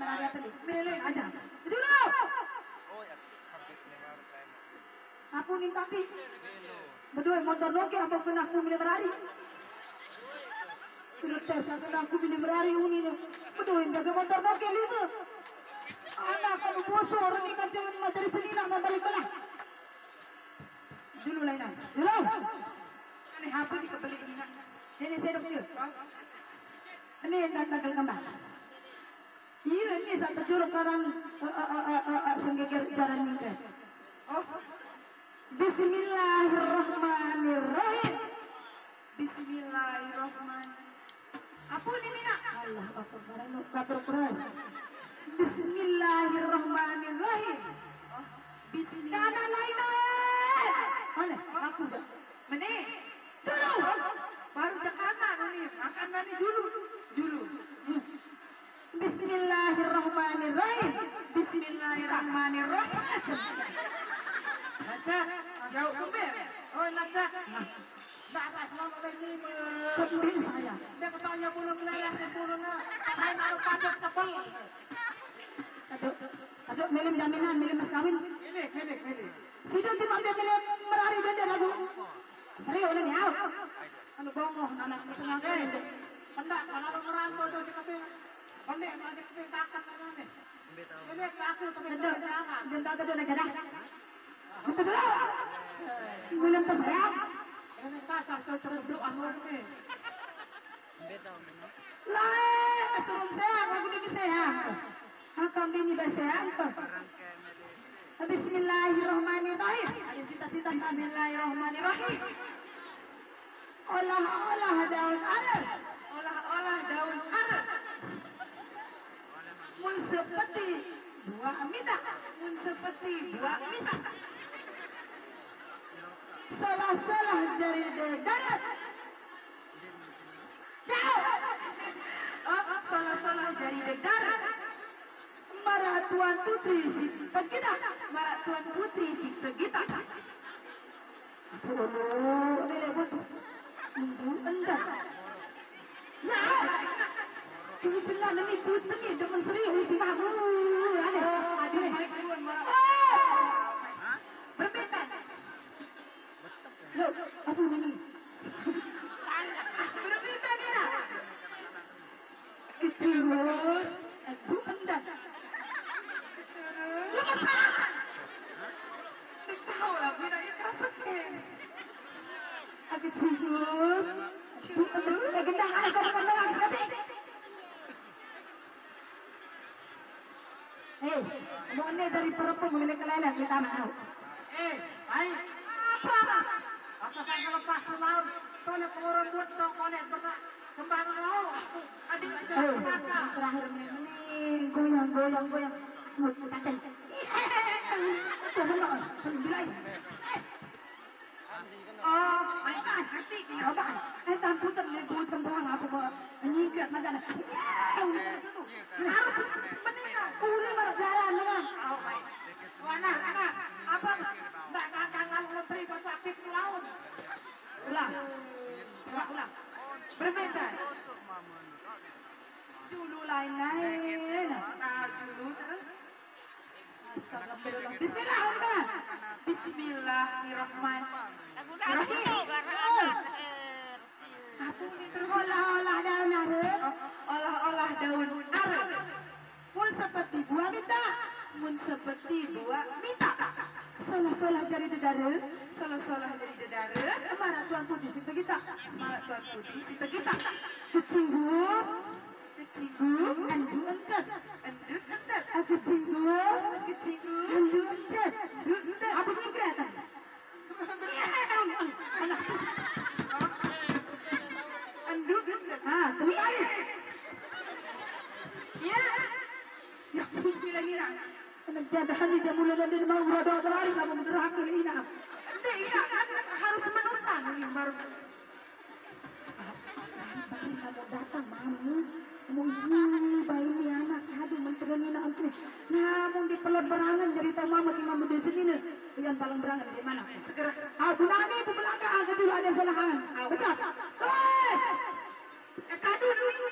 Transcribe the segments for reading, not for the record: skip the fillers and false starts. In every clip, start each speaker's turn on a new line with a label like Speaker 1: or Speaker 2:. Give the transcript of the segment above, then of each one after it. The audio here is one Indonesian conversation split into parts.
Speaker 1: berlari apa nih? Milih aja. Dulu.
Speaker 2: Oh ya, habis dengar kayak
Speaker 1: Aku nih tapi
Speaker 2: belo.
Speaker 1: berdua motor Nokia apa kena aku milih berlari. Sudah tes aku aku milih berlari ini nih. Berdua jaga motor Nokia lima. Anak kamu bosor nih kan jangan materi seni nak balik belah. Dulu lain dulu. Ini HP dikebeli ini nak. Ini saya dok dia. Ini nak tanggal kembar. Iya ini satu juruk karang senggeger jalan ini. Oh. Bismillahirrahmanirrahim. Bismillahirrahmanirrahim. Apa ini nak? Allah Akbar. Kabar keras. Bismillahirrahmanirrahim. Bismillah. Kanan lain. Mana? Aku dah. Mana? Dulu. Baru ke kanan ni. Makan nani dulu. Dulu. Bismillahirrahmanirrahim. Bismillahirrahmanirrahim. Naca, jauh kumir. Oh naca. Tak atas nama ini. Kumir saya. Dia ketanya bulu melayar sepuluh na. Saya naruh patok tepel. Aduh, milim jaminan, milim mas kawin. Milik. Sudah dimaksud milim merari benda lagu. Serius oleh ni out. Anu gongoh anak setengah kali. Pendak kalau merantau tu cakap. Pandai ada ketakan mana ni. Ini aku tapi dah jangan. Jangan tu nak dah. Betul tak? Milim terbayar. Ini kasar terus amor ni. Lah, turun saya, aku ni saya. Hakam ini bahasa apa? Bismillahirrahmanirrahim. Ada cita-cita Bismillahirrahmanirrahim. Olah daun arab. Olah daun arab. Mun seperti buah mita. Mun seperti buah mita. Salah dari darat. Jauh. Salah dari darat. Marah Tuan Putri Sita kita. Marah Tuan Putri Sita kita. Oh, ini lebut. Anda. Nah, ini benar demi putri dengan serius si babu. Ada baik tuan marah. Berbeda. Loh, apa ini? Berbeda dia. Kecil. Aduh, Anda. Tahu lah, bila itu sakit. Aku tidur. Gendang aku gendang tapi. Mau ni dari perempuan milik keleleng kita nak. Baik. Apa? Apa saya lepas semalam? Tolong pengurus buat dong konek pernah kembang mau. Adik terakhir menit goyang. Kacang. Oh, mainan hati kita. Entam putar lebut tembuhan apa buat nyikat macam harus benar. Uli berjalan dengan. Anak, apa? Tak kangen lebih sakit laut. Ulang. Berbeda. Dulu lain. Dulu terus. Bismillahirrahmanirrahim. Olah daun arab. Mun seperti buah mita. Salah dari dedara. Marah Tuan Putri Sita kita. Kecinggu. Andu entet. Aku cinggu. Andu entet. Apa ni kereta? Andu entet. Tunggu kali. Ya. Ya, bismillah ni nak. Menjadikan dia mula dari mau berdoa berlari sama menderhaka ina. Tidak, harus menuntang ini baru. Kamu datang mami. Mungkin bayi ni anak aduh menteri nak antri. Namun di pelot berangan cerita mama di mama di sini yang paling berangan di mana? Segera. Aku nani di belakang agak dulu ada kesalahan. Betul. Kadu dulu.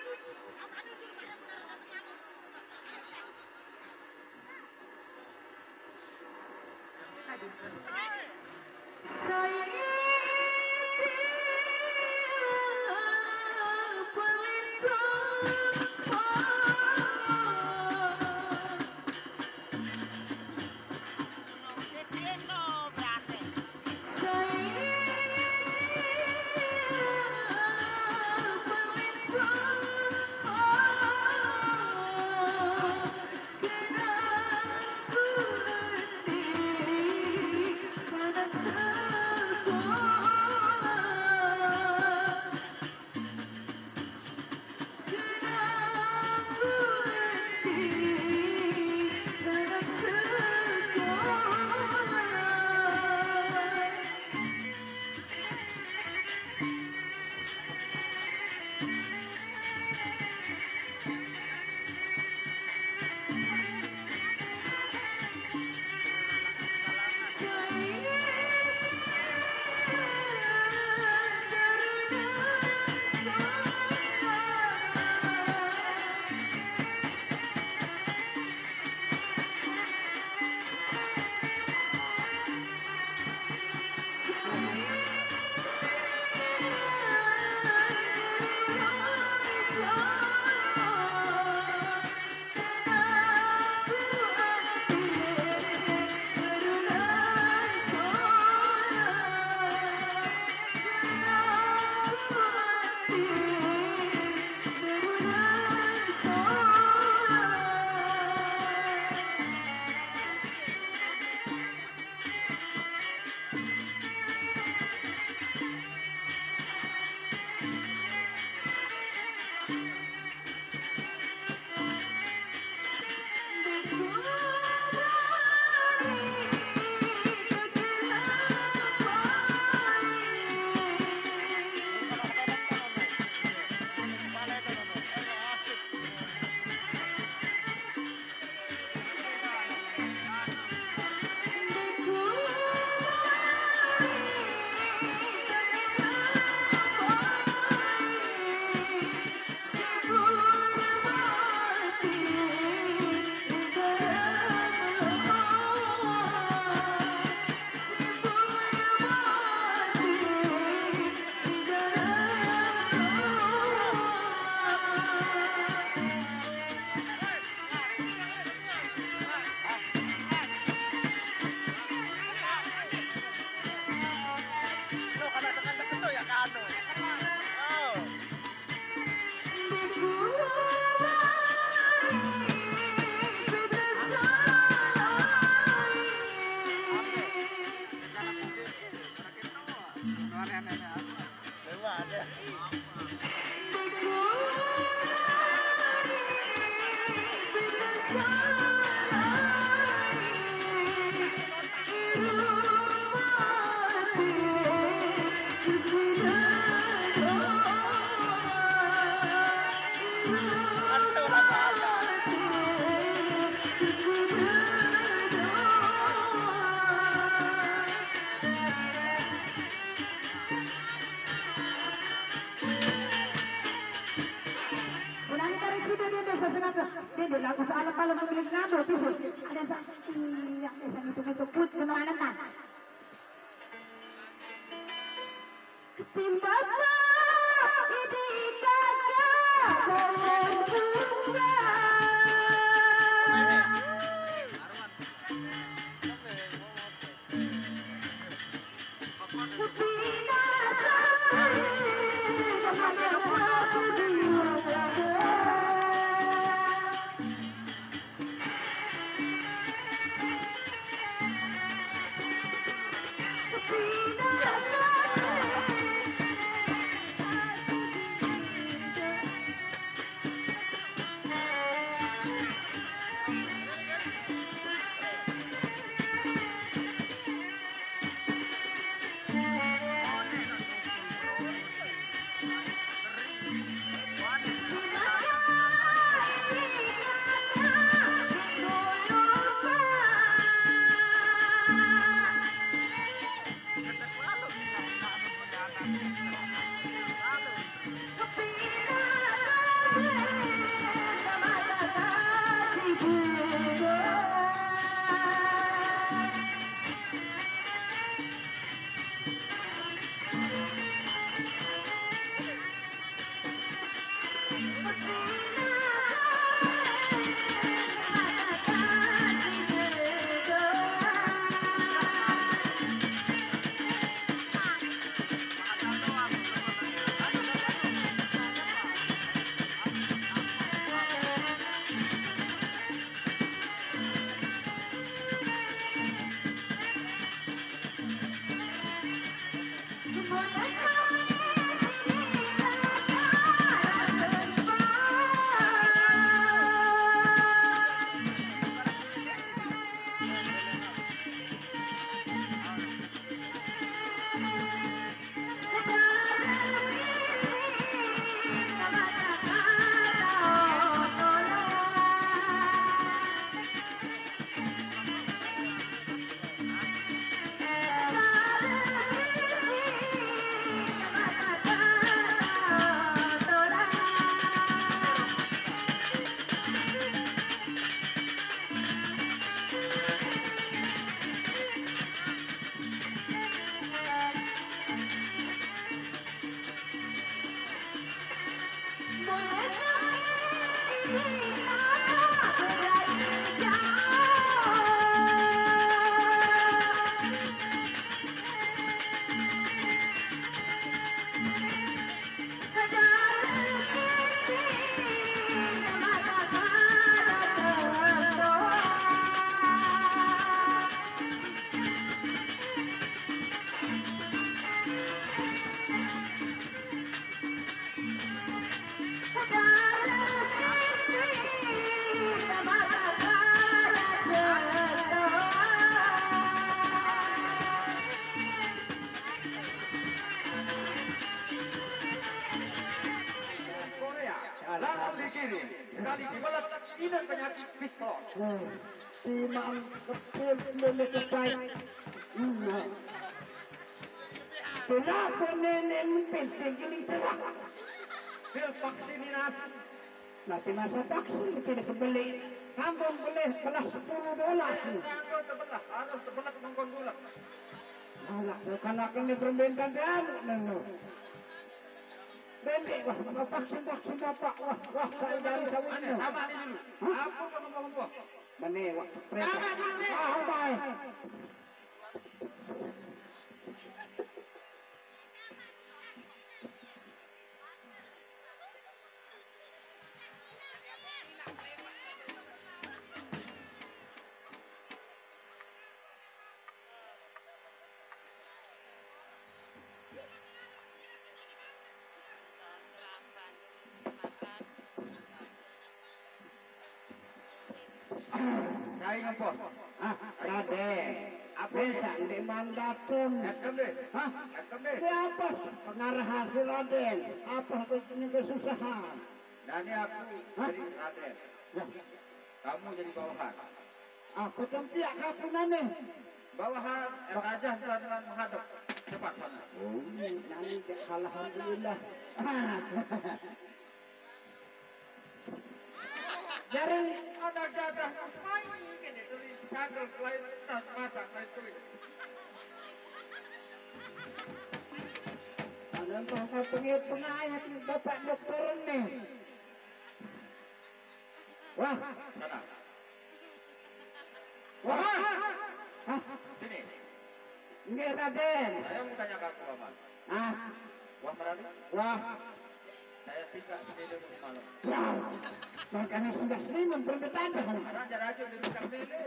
Speaker 1: Lagu sa alam-alam ng Pilipino, tibol. Ada sa iyak sa nito-nito-put kanawanan. Timba pa, hindi
Speaker 2: ini penyakit pistol.
Speaker 3: Si Mang kepul memiliki baik. Kenapa nenek penting ini telah?
Speaker 2: Pil vaksinasi.
Speaker 3: Nanti masa vaksin tidak kembali. Kamu boleh belah $10.
Speaker 2: Harus sebelah, harus sebelah mengkon dulu.
Speaker 3: Anak kalau kami perbintan dan Bendek wah vaksin bapak wah saya dari sawit
Speaker 2: Mana sama ni dulu. Apa pun ngomong buah.
Speaker 3: Mana wah
Speaker 2: Sama dulu ni.
Speaker 3: baik.
Speaker 2: Saya ngomong.
Speaker 3: Raden, bisa di mandatun.
Speaker 2: Ekam deh.
Speaker 3: Hah?
Speaker 2: Ekam deh.
Speaker 3: Siapa pengarah hasil Raden? Apa ini kesusahan?
Speaker 2: Dan ini aku jadi Raden.
Speaker 3: Ya,
Speaker 2: Kamu jadi bawahan.
Speaker 3: aku tempiak aku nane.
Speaker 2: Bawahan raja dengan menghadap. Cepat sana.
Speaker 3: Oh, nani alhamdulillah. Jadi
Speaker 2: Ada jadah main ini tulis sandal lain tas masak lain tulis.
Speaker 3: ada bapak pengayat bapak dokter nih. Wah,
Speaker 2: Sana.
Speaker 3: wah, hah,
Speaker 2: Sini.
Speaker 3: ini Raden.
Speaker 2: Saya mau tanya ke aku Aman.
Speaker 3: Ah,
Speaker 2: Wah Merani.
Speaker 3: wah,
Speaker 2: Saya singgah sini dulu malam.
Speaker 3: wah. Makanya sudah seni memperbetanda.
Speaker 2: Karena raja di rumah ini.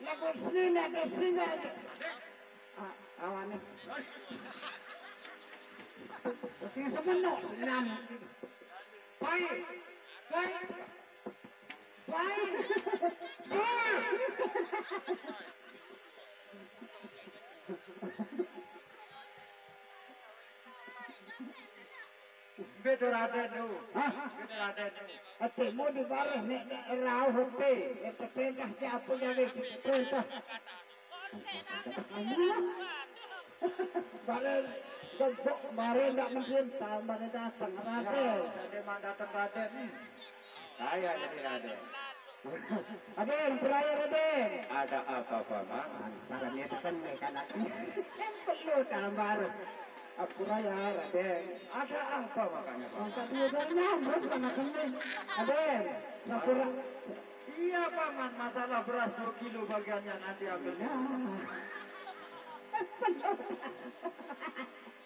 Speaker 3: Lagu seni ada singa aja. Awannya. Sing semenok senam. Baik. Baik. Baik.
Speaker 2: Betul Raden tu.
Speaker 3: Hah?
Speaker 2: Betul Raden tu.
Speaker 3: Ate mau di barah nek rau hote. Nek perintah siapa jadi perintah. Barang gembok barang tak memerintah barang datang Raden.
Speaker 2: Saya memang datang Raden. Saya jadi Raden.
Speaker 3: Raden, peraya Raden.
Speaker 2: Ada apa Paman?
Speaker 3: Barang itu kan kanak perlu dalam baru. Aku raya Raden.
Speaker 2: Ada apa makanya Pak?
Speaker 3: Angkat dia dari nyambut kanak ini. Raden, sapura.
Speaker 2: Iya Paman, masalah beras 2 kilo bagiannya nanti ambil.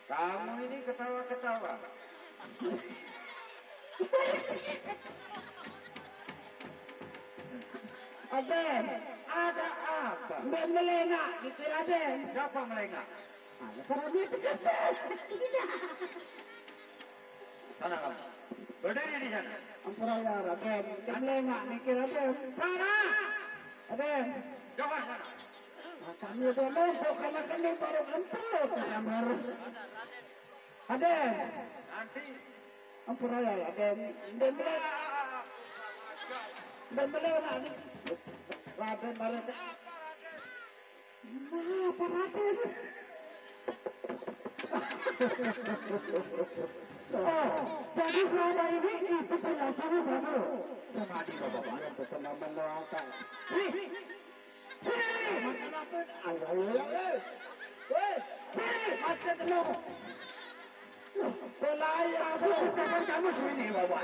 Speaker 2: Kamu ini ketawa-ketawa.
Speaker 3: Raden,
Speaker 2: Ada apa?
Speaker 3: mbak melengak gitu Raden.
Speaker 2: Siapa melengak?
Speaker 3: Karena dia tegak.
Speaker 2: Sana kamu. Berdiri di sana.
Speaker 3: Amperaya Raden, dia melengak mikir Raden.
Speaker 2: Sana.
Speaker 3: Raden,
Speaker 2: Jawab sana.
Speaker 3: kami udah numpuk karena kami baru kentut kamar. Raden,
Speaker 2: Nanti.
Speaker 3: amperaya Raden, dia melengak. Dia melengak nih. Raden baru. Kenapa Raden? Oh, jadi selama ini itu pengakuan kamu.
Speaker 2: Sama di bawah.
Speaker 3: Yang bersenang mendoakan. Sini, makan apa? Ayo, sini, makan dulu. Pelaya, bukan kamu sini bawa.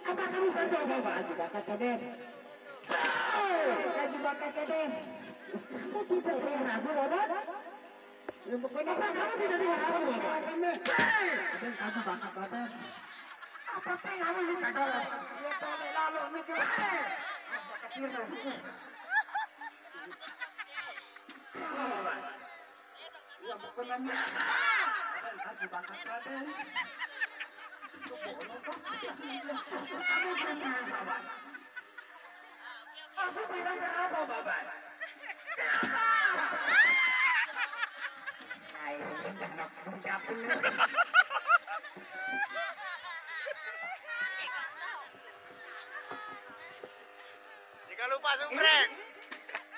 Speaker 3: Apa kamu sentuh bawa? Aji bakat Raden. Aji bakat Raden. Kamu tidak ragu bawa? Kenapa kamu tidak diharapkan bawa? Raden, kamu bakat Raden. Apa sih kamu ini kagak? Dia balik lalu mikir. Ya bukannya. Aji bakat Raden. Aku bilang apa, Bapak? Ayo, jangan ucapin.
Speaker 4: Jangan lupa sumbrek.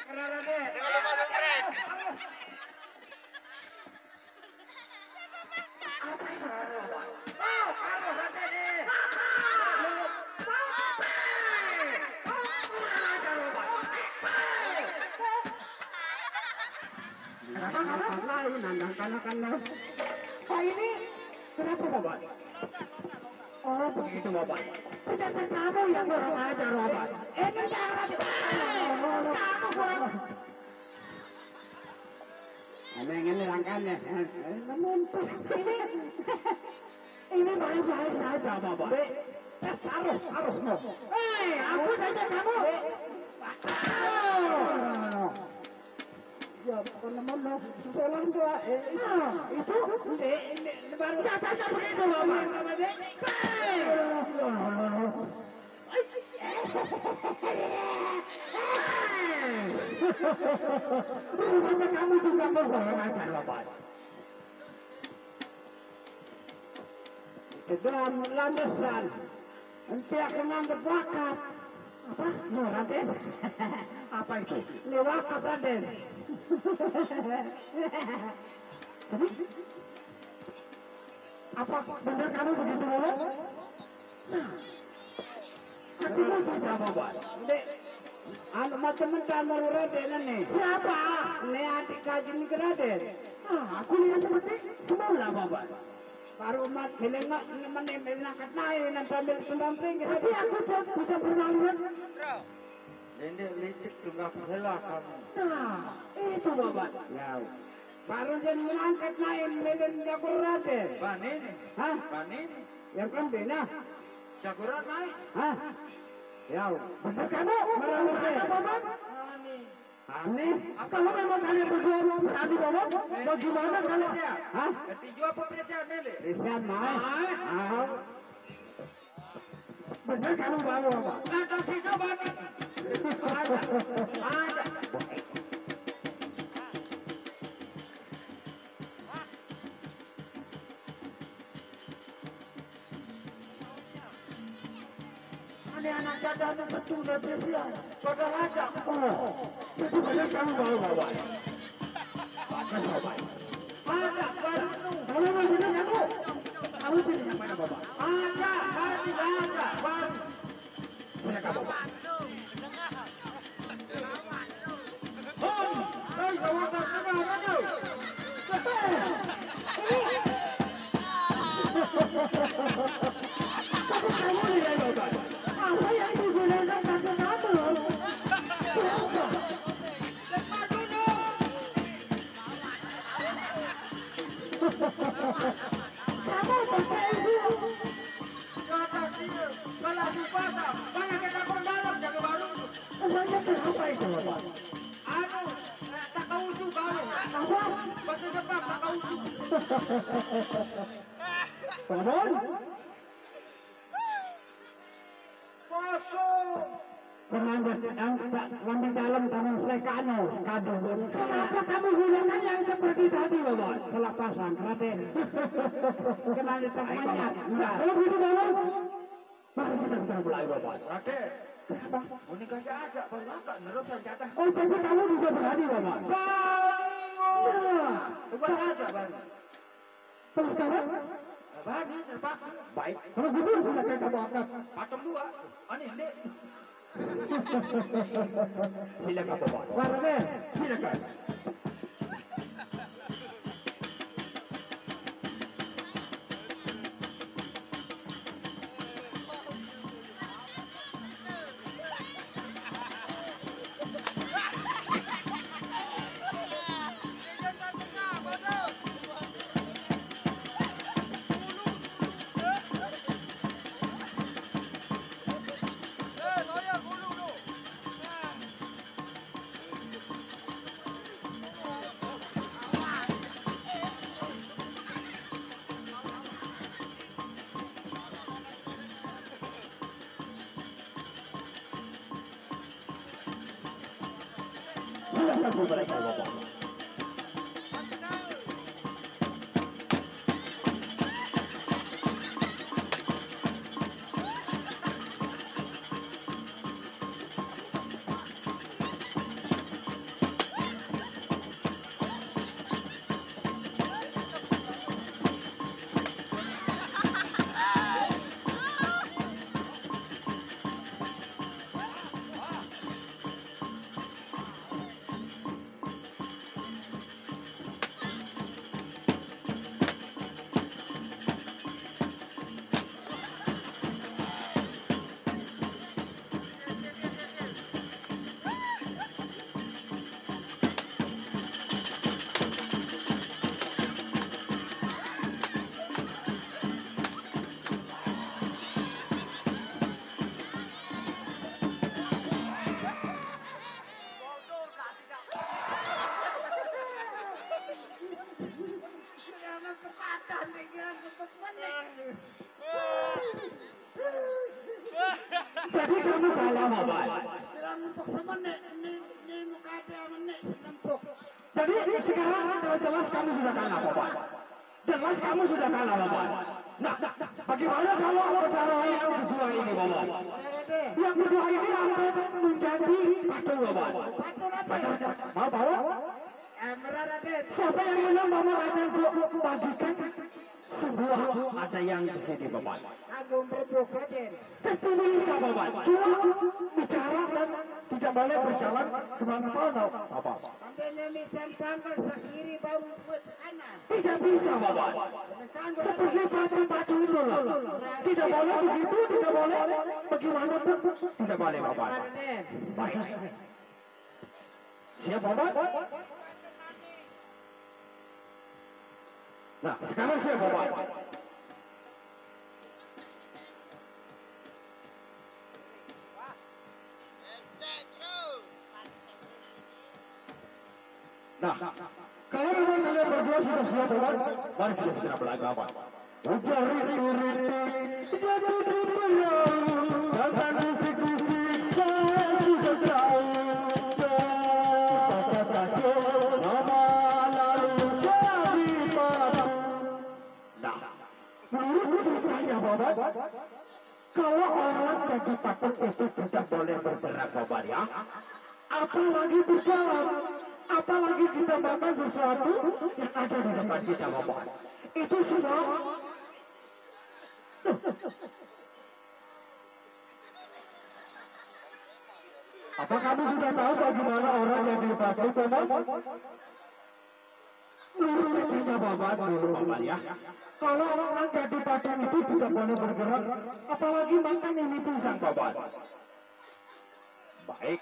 Speaker 3: Karena Raden.
Speaker 4: Jangan lupa sumbrek.
Speaker 3: Apa itu Raden? Oh, karo Raden nih. Pak ini kenapa Bapak? Oh begitu Bapak. Sedangkan kamu yang kurang ajar Bapak. Ini jangan kamu kurang. Ini rangkanya. Ini baik-baik saja Bapak. Harus no. Aku saja kamu. Ya, mana tolong doa itu baru datanya begitu Bapak. Rupanya kamu juga kurang ajar Bapak. Ke dalam landasan nanti akan ngambil wakaf. Apa? No, Raden? Apa itu? Ini wakaf Raden. Jadi, apa benar kamu begitu mulus? Nah, artinya tidak Bapak. Anu macam-macam baru Raden nih. Siapa? Ini adik kaji nih ke Raden. Aku lihat seperti semula Bapak. Baru umat hilangak menangkat naik dan sambil sendamping. Tapi aku tidak pernah lihat.
Speaker 2: Ini licik juga salah kamu.
Speaker 3: Nah, itu Bapak. Ya. Baru dia mengangkat naik medan Jagoraden.
Speaker 2: Banin.
Speaker 3: Hah?
Speaker 2: Banin.
Speaker 3: Yang kan bina?
Speaker 2: Jagoran naik.
Speaker 3: Hah? Ya. Benar kamu? Merana Bapak? Aneh. Kalau memang kalian berdua berani Bapak, bagaimana kalau? Hah?
Speaker 2: Ketujuh apa perisian ini?
Speaker 3: Risian naik. Benar kamu bawa Bapak?
Speaker 2: Kata situ Banin. Ada.
Speaker 3: Ini anak cadang betul dan bersiap. Pada raja. Oh, itu benar kamu bawa Bapak. Bagus Bapak. Ada baru. Kamu mau sini kamu? Kamu sini yang mana Bapak? Ada, ada, baru. Mana kamu Bapak? Hei, bawa ke sana, maju. Tapi kamu lihat Bapak. Apa yang digunakan kaki kamu? Siapa? Kamu pakai itu?
Speaker 2: Kata dia. Kalau dipasang. Banyak kita dalam jaga baru.
Speaker 3: Banyak kenapa itu Bapak?
Speaker 2: Anu. Tak kau uju baru.
Speaker 3: Apa?
Speaker 2: Bahasa Jepang tak kau uju.
Speaker 3: Bangun?
Speaker 2: Kosong.
Speaker 3: Penganggap yang lambat dalam tangan selekano. Kado. Kenapa kamu gunakan yang seperti tadi Bapak? Selapasan, Raden. Kenal di tangannya. Enggak. Kalau begitu Bapak, baru kita sudah mulai Bapak.
Speaker 2: Raden.
Speaker 3: Kenapa?
Speaker 2: Ini kagak ada. Baru agak nerus senjata.
Speaker 3: Oh, jadi kamu juga berani Bapak?
Speaker 2: Baningo. Bukan aja Bani.
Speaker 3: Terus sekarang?
Speaker 2: Bani terpaksa.
Speaker 3: Baik. Kalau gitu silakan kamu angkat.
Speaker 2: Pakem dua. Ini.
Speaker 3: Silakan Bapak. Warna, silakan. Silakan mereka Bapak. Jadi kamu kalah bapak.
Speaker 2: Bilang untuk temen nih muka dia menek untuk.
Speaker 3: Jadi sekarang jelas kamu sudah kalah bapak. Jelas kamu sudah kalah bapak. Nah, bagaimana kalau pertarungan yang kedua ini bapak? Yang kedua ini akan menjadi patung bapak. Mau bawa? Siapa yang menang bapak akan bagikan sebuah ada yang di sini bapak.
Speaker 2: Agung berbuk Raden.
Speaker 3: Tapi bisa bapak. Cuma bicara dan tidak boleh berjalan kemana-mana bapak.
Speaker 2: Andainya misal tanggal sekiri baru buat kanan.
Speaker 3: Tidak bisa bapak. Seperti pacu-pacu itu loh. Tidak boleh begitu, tidak boleh bagaimana pun. Tidak boleh bapak. Baik. Siap bapak? Nah, sekarang siap bapak. Nah, kalau memang kalian berdua sudah siap bapak, mari kita segera berlaga bapak. Jatuh di beliau, datang bisik-bisik, saya sudah tahu. Kalau orang jadi patung itu tidak boleh bergerak bapak ya. Apalagi berjalan, apalagi kita makan sesuatu yang ada di depan kita bapak. Itu semua. Apa kamu sudah tahu bagaimana orang yang di patung bapak? Lurusnya bapak dulu bapak ya. Kalau orang jadi patung itu tidak boleh bergerak, apalagi makan ini pisang bapak. Baik.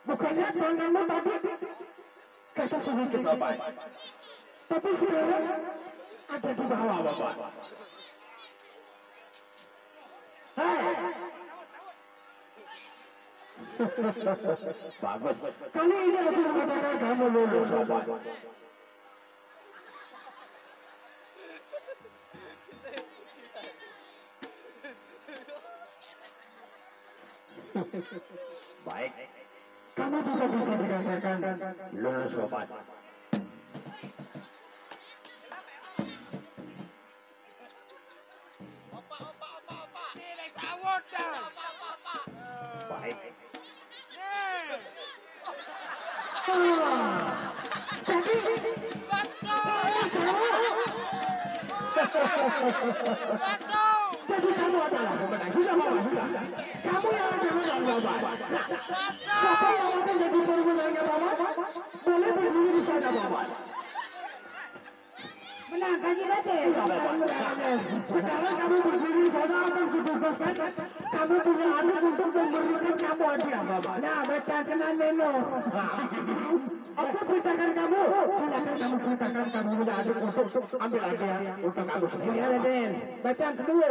Speaker 3: Bukannya tanganmu tadi kata sedikit bapak, tapi sekarang ada di bawah bapak. Hei. Bagus. Kali ini aku mengatakan kamu lulus bapak. Baik. Kamu juga bisa dikatakan lulus bapak. Baik. Jadi kamu adalah pemenang. Sudah bapak, sudah. Kamu yang akan menang bapak. Siapa yang akan jadi pemenangnya bapak? Boleh berdiri di sana bapak.
Speaker 2: Menang kaji Raden.
Speaker 3: Sekarang kamu berdiri di sana akan kutugaskan. Kamu punya adik untuk memberikan kamu hadiah bapak.
Speaker 2: Nah, baca tenan menu.
Speaker 3: Aku perintahkan kamu. Silakan kamu perintahkan kamu punya adik untuk ambil hadiah untuk kamu sendiri.
Speaker 2: Ya Raden, bacaan kedua.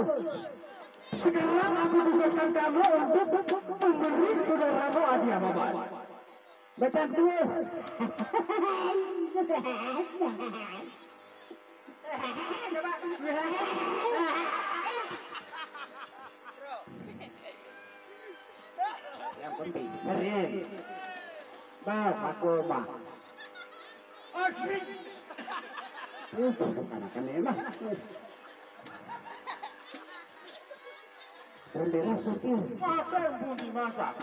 Speaker 3: Sekarang aku tugaskan kamu untuk memberi saudaramu hadiah bapak.
Speaker 2: Bacaan kedua.
Speaker 3: Yang penting keren. Bang, aku mah.
Speaker 2: Asik.
Speaker 3: Bukan emang. Bendera suci. Apa yang pun dimasak?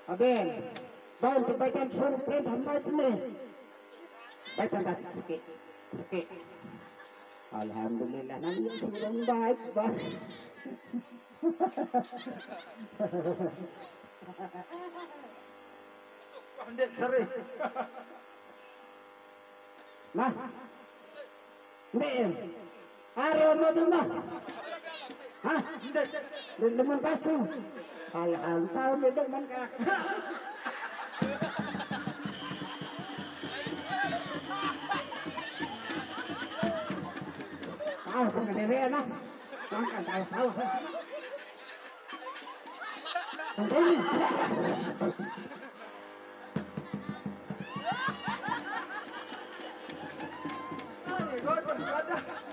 Speaker 2: Aben, bau kebaikan suruh perintah macam Baca sikit. Sikit. Alhamdulillah namanya sudah baik, Bang.
Speaker 3: Pandai seri.
Speaker 2: Nah. Nih. Aro mo duma. Hah? Demen pasu. Alhamdulillah demen ka. Tahu pengendara nah. Makan tahu.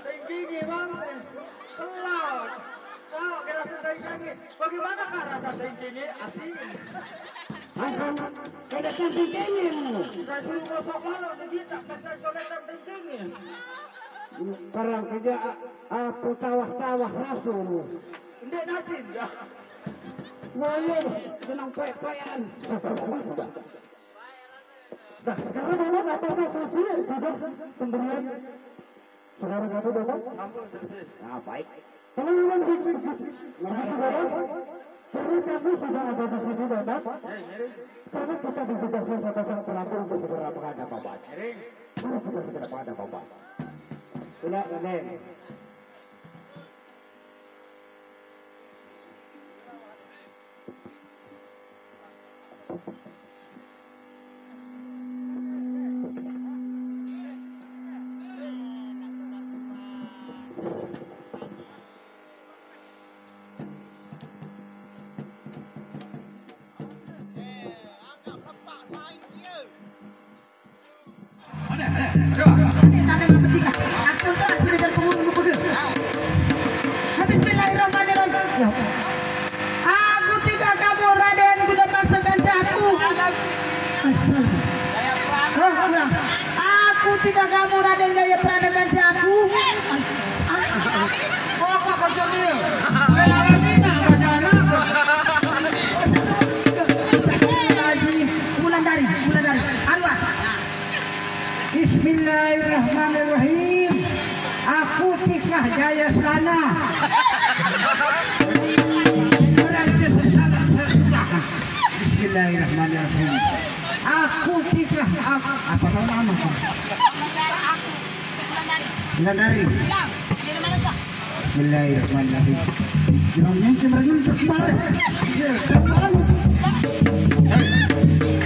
Speaker 3: Tinggi
Speaker 2: tinggi bang. Laut. Tahu kira sudah tinggi. Bagaimana kah rasa tinggi? Asing.
Speaker 3: Kada tinggi.
Speaker 2: Saya suruh masuk kalau jadi tak kasih coletan tinggi.
Speaker 3: Karang kerja apa tawah-tawah rasul.
Speaker 2: Ndek nasin ya.
Speaker 3: Wah, senang payah-payahan. Dah, sekarang mana apa-apa selesai sudah pemberian. Sekarang kamu dapat?
Speaker 2: Ampun selesai.
Speaker 3: Ah, baik. Kalau memang begitu, karena kamu sudah ada di sini dapat. Karena kita ditugaskan sama pelaku untuk segera menghadap Bapak. Mari kita segera menghadap Bapak. Ulah,
Speaker 1: Bismillahirrahmanirrahim. Aku tidak kamu Raden guna paksakan aku. Aku tidak kamu Raden Jaya peranakan aku.
Speaker 2: Kok kacau dia? Lelaran ini nak bacaan apa?
Speaker 1: Bulan dari Arwah.
Speaker 3: Bismillahirrahmanirrahim. Aku Tikah Jaya Selana. Bismillahirrahmanirrahim. Aku Tikah apa nama aku? Wulandari. Bismillahirrahmanirrahim. Jangan kemarin kemarin.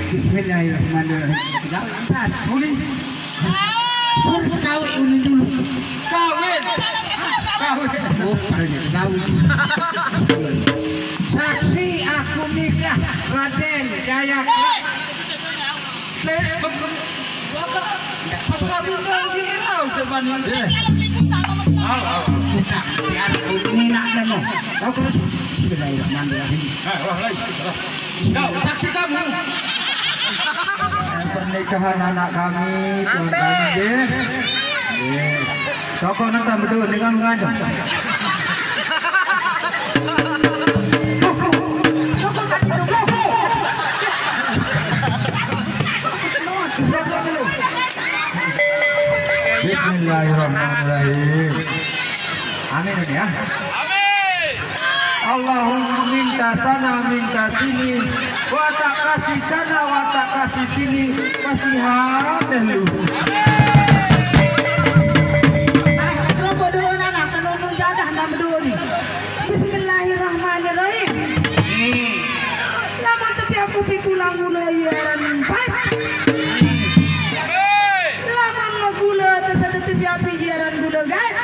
Speaker 3: Bismillahirrahmanirrahim. Jangan boleh. Suruh kawin ini dulu.
Speaker 2: Kawin.
Speaker 3: Oh, kawin. Saksi aku nikah Raden Jaya.
Speaker 2: Saksi kamu.
Speaker 3: Pernikahan anak kami, Tuhan kami. Sokong nanti betul dengan ngajak. Bismillahirrahmanirrahim. Amin ya.
Speaker 2: Amin.
Speaker 3: Allahumma minta sana minta sini, wa tak kasih sana wa tak kasih sini, kasihan dulu.
Speaker 1: Bismillahirrahmanirrahim. Lama tapi aku pikulang gula yaran empat. Lama gula terus siapa yaran gula guys.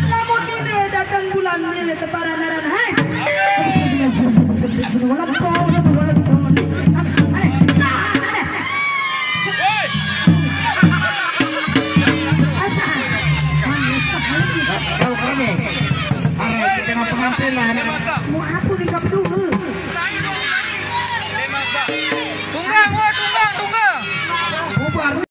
Speaker 1: Lama ini datang bulan ini keparan naran hai. Mau aku di